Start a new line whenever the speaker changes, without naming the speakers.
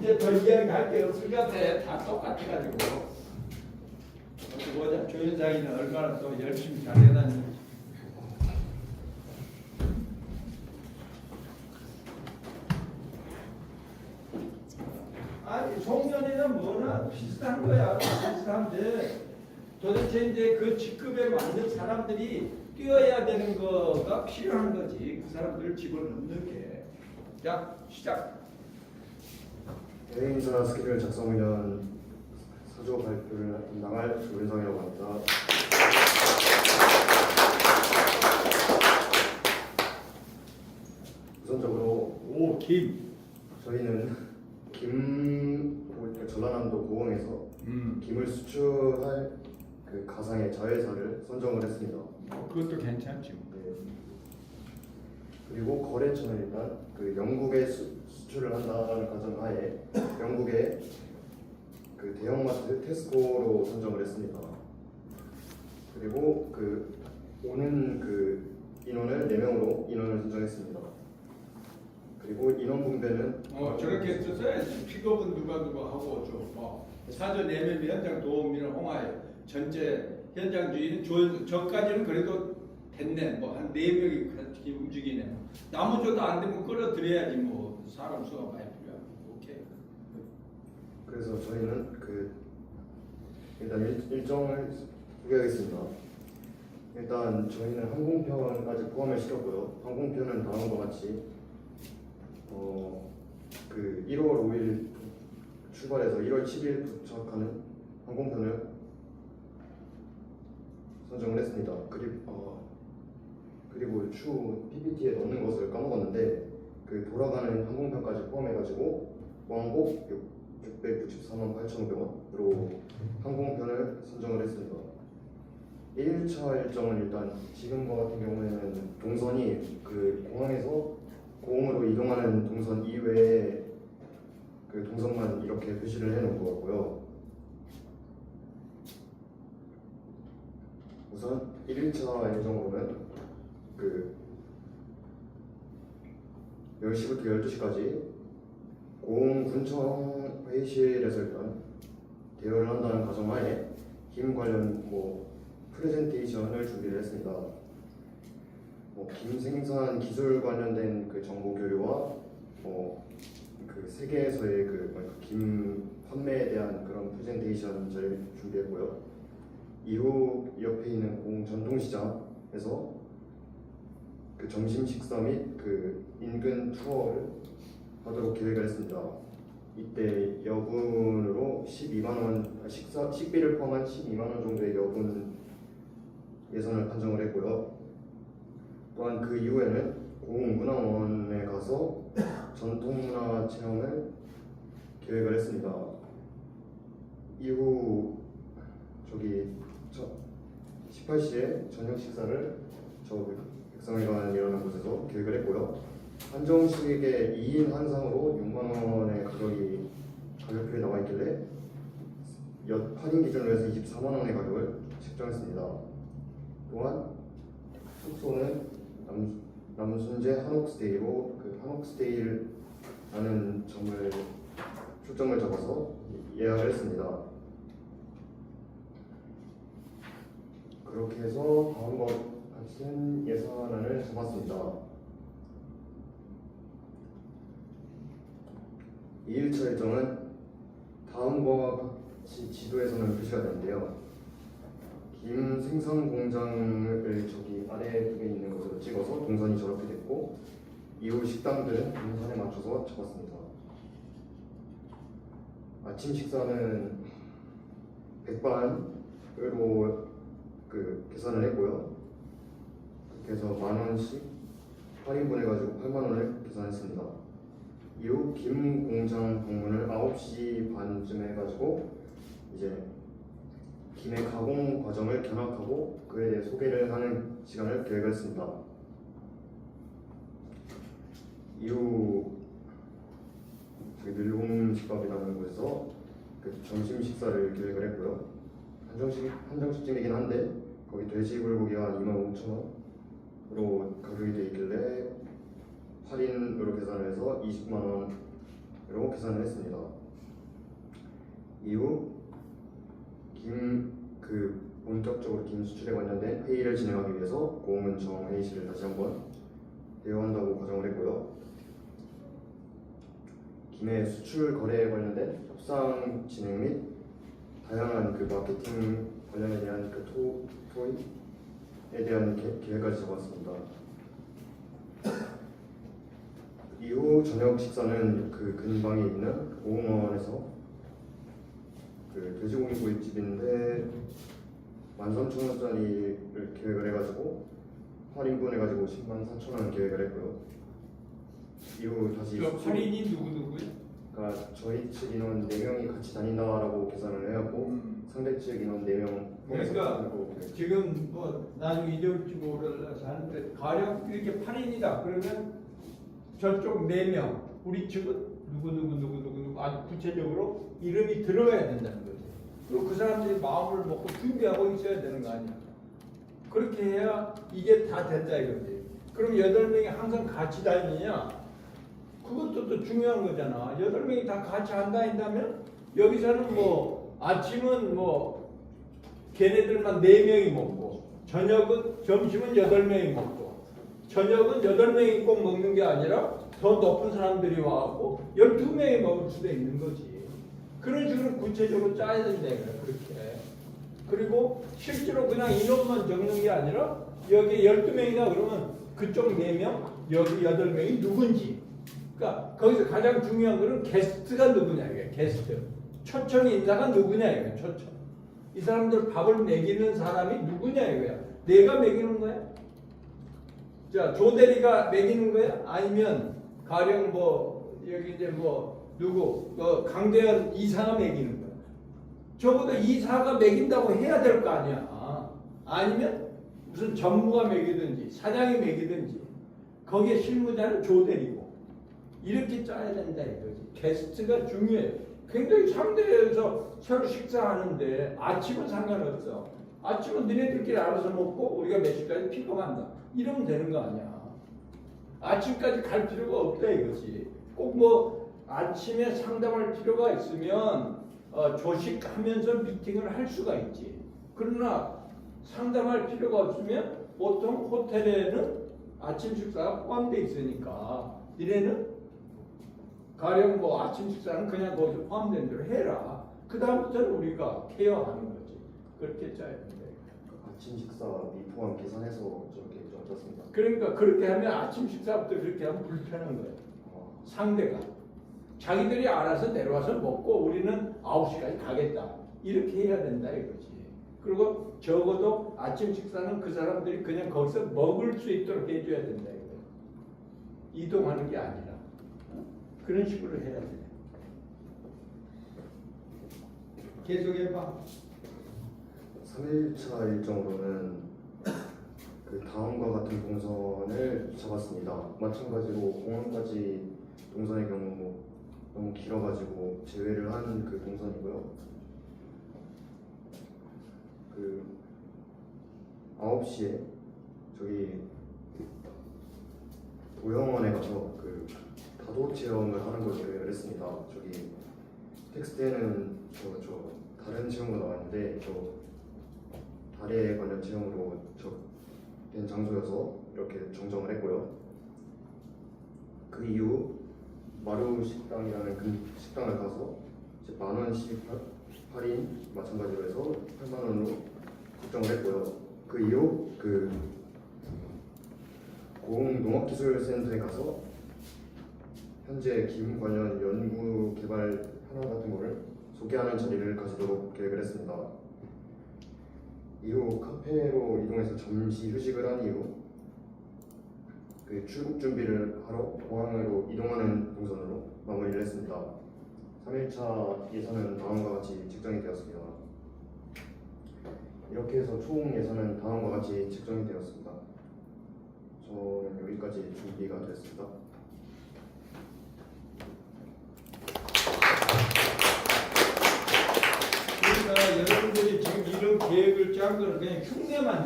이제 더 이야기할 게 없을 것 같아. 다 똑같아가지고. 어디 보자. 조연장이는 얼마나 또 열심히 잘해놨는지. 아니 송년회는 뭐나 비슷한 거야. 비슷한데 도대체 이제 그 직급에 맞는 사람들이 뛰어야 되는 거가 필요한 거지. 그 사람들을 집어넣는 게. 자 시작.
대행사 스케줄 작성을 위한 사조 발표를 담당할 조윤성이라고 합니다. 우선적으로 저희는 전라남도 고흥에서 김을 수출할 그 가상의 자회사를 선정을 했습니다.
그것도 괜찮죠.
네. 그리고 거래처는 일단 그 영국에 수출을 한다는 가정하에 영국의 그 대형마트 테스코로 선정을 했습니다. 그리고 그 오는 그 인원을 4명으로 인원을 선정했습니다. 그리고 인원 분배는
저렇게 써야지. 픽업은 누가 하고 좀 사전 예매 현장 도우미는 홍하에 전체 현장 주인은 저까지는 그래도 됐네. 뭐 한 4명이 같이 움직이네. 나머지도 안 되면 끌어들여야지. 뭐 사람 수가 많이 필요하고. 오케이.
그래서 저희는 그 일단 일정을 소개하겠습니다. 일단 저희는 항공편까지 포함을 시켰고요. 항공편은 다음과 같이 그 1월 5일 출발해서 1월 10일 도착하는 항공편을 선정을 했습니다. 그리고 추후 PPT에 넣는 것을 까먹었는데 그 돌아가는 항공편까지 포함해가지고 왕복 694만 8,500원으로 항공편을 선정을 했습니다. 1차 일정은 일단 지금과 같은 경우에는 동선이 그 공항에서 고흥으로 이동하는 동선 이외에 그 동선만 이렇게 표시를 해놓은 거고요. 우선 1일차 일정으로는 그 10시부터 12시까지 고흥 군청 회의실에서 일단 대여를 한다는 가정하에 김 관련 프레젠테이션을 준비를 했습니다. 김 생산 기술 관련된 그 정보 교류와 그 세계에서의 김 판매에 대한 그런 프레젠테이션을 준비했고요. 이후 옆에 있는 고흥 전통시장에서 그 점심 식사 및 그 인근 투어를 하도록 계획을 했습니다. 이때 여분으로 12만 원 식비를 포함한 12만 원 정도의 여분 예산을 판정을 했고요. 또한 그 이후에는 고흥문화원에 가서 전통문화 체험을 계획을 했습니다. 이후 18시에 저녁 식사를 백성회관이라는 곳에서 계획을 했고요. 한정식의 2인 한상으로 6만 원의 가격표에 나와 있길래 8인 기준으로 해서 24만 원의 가격을 책정했습니다. 또한 숙소는 남순제 한옥스테이로 그 한옥스테이라는 초점을 잡아서 예약을 했습니다. 그렇게 해서 다음과 같은 예산안을 잡았습니다. 2일차 일정은 다음과 같이 지도에서는 표시가 되는데요. 김 생산 공장을 저기 아래쪽에 있는 것으로 찍어서 동선이 저렇게 됐고 이후 식당들은 동선에 맞춰서 잡았습니다. 아침 식사는 백반으로 계산을 했고요. 그래서 10,000원씩 8인분 해가지고 80,000원을 계산했습니다. 이후 김 공장 방문을 9시 반쯤 해가지고 이제 김의 가공 과정을 견학하고 그에 대해 소개를 하는 시간을 계획을 했습니다. 이후 늘봄집밥이라는 곳에서 점심 식사를 계획을 했고요. 한정식집이긴 한데 거기 돼지 불고기가 25,000원으로 가격이 되어 있길래 8인으로 계산을 해서 20만 원으로 계산을 했습니다. 이후 본격적으로 김 수출에 관련된 회의를 진행하기 위해서 고흥은 정 회의실을 다시 한번 대여한다고 가정을 했고요. 김의 수출 거래에 관련된 협상 진행 및 다양한 마케팅 관련에 대한 토의에 대한 계획까지 잡았습니다. 이후 저녁 식사는 근방에 있는 고흥원에서 돼지고기 구이집인데 13,000원짜리를 계획을 해가지고 8인분 해가지고 104,000원 계획을 했고요. 이후 다시
8인이 누구누구요?
그러니까 저희 측 인원 4명이 같이 다닌다라고 계산을 해갖고 상대 측 인원 4명
그러니까 지금 나중에 이럴지 모르려서 하는데 가령 이렇게 8인이다 그러면 저쪽 4명 우리 측은 누구 아주 구체적으로 이름이 들어가야 된다는 거지. 그리고 그 사람들이 마음을 먹고 준비하고 있어야 되는 거 아니야. 그렇게 해야 이게 다 된다 이거지. 그럼 8명이 항상 같이 다니냐? 그것도 또 중요한 거잖아. 8명이 다 같이 안 다닌다면 여기서는 아침은 걔네들만 4명이 먹고 점심은 8명이 먹고 저녁은 8명이 꼭 먹는 게 아니라 더 높은 사람들이 와갖고 12명이 먹을 수도 있는 거지. 그런 식으로 구체적으로 짜야 된다 이거야. 그렇게. 그리고 실제로 그냥 인원만 적는 게 아니라 여기 12명이다 그러면 그쪽 4명 여기 8명이 누군지. 그러니까 거기서 가장 중요한 거는 게스트가 누구냐 이게 게스트. 초청 인사가 누구냐 이거야. 초청. 이 사람들 밥을 먹이는 사람이 누구냐 이거야. 내가 먹이는 거야? 자, 조대리가 먹이는 거야? 아니면 가령 여기 이제 누구 강대현 이사가 먹이는 거야? 적어도 이사가 먹인다고 해야 될 거 아니야. 아니면 무슨 전무가 먹이든지 사장이 먹이든지 거기에 실무자는 조대리고 이렇게 짜야 된다 이거지. 게스트가 중요해. 굉장히 상대에서 서로 식사하는데 아침은 상관없어. 아침은 너네들끼리 알아서 먹고 우리가 몇 시까지 픽업한다. 이러면 되는 거 아니야. 아침까지 갈 필요가 없다 이거지. 꼭 아침에 상담할 필요가 있으면 조식하면서 미팅을 할 수가 있지. 그러나 상담할 필요가 없으면 보통 호텔에는 아침 식사가 포함되어 있으니까 니네는 가령 아침 식사는 그냥 거기서 포함된 대로 해라. 그 다음부터는 우리가 케어하는 거지. 그렇게 짜야 된다.
아침 식사 미포함 계산해서 저렇게 짰습니다.
그러니까 그렇게 하면 아침 식사부터 그렇게 하면 불편한 거예요. 상대가 자기들이 알아서 내려와서 먹고 우리는 9시까지 가겠다 이렇게 해야 된다 이거지. 그리고 적어도 아침 식사는 그 사람들이 그냥 거기서 먹을 수 있도록 해줘야 된다 이거. 이동하는 게 아니라 그런 식으로 해야 돼. 계속해봐.
3일차 일정으로는 다음과 같은 동선을 잡았습니다. 마찬가지로 공항까지 동선의 경우 너무 길어가지고 제외를 한 동선이고요. 9시에 저기 도영원에 가서 다도 체험을 하는 걸 계획을 했습니다. 저기 텍스트에는 저 다른 체험으로 나왔는데 달에 관련 체험으로 된 장소여서 이렇게 정정을 했고요. 그 이후 마루 식당이라는 식당을 가서 10,000원씩 8인 마찬가지로 해서 8만원으로 책정을 했고요. 그 이후 고흥 농업기술센터에 가서 현재 김 관련 연구 개발 현황 같은 거를 소개하는 자리를 가지도록 계획을 했습니다. 이후 카페로 이동해서 잠시 휴식을 한 이후 출국 준비를 하러 공항으로 이동하는 동선으로 마무리를 했습니다. 3일차 예산은 다음과 같이 책정이 되었습니다. 이렇게 해서 총 예산은 다음과 같이 책정이 되었습니다. 저는 여기까지 준비가 됐습니다.
그러니까 여러분들이 지금 이런 계획을 짠 거는 그냥 흉내만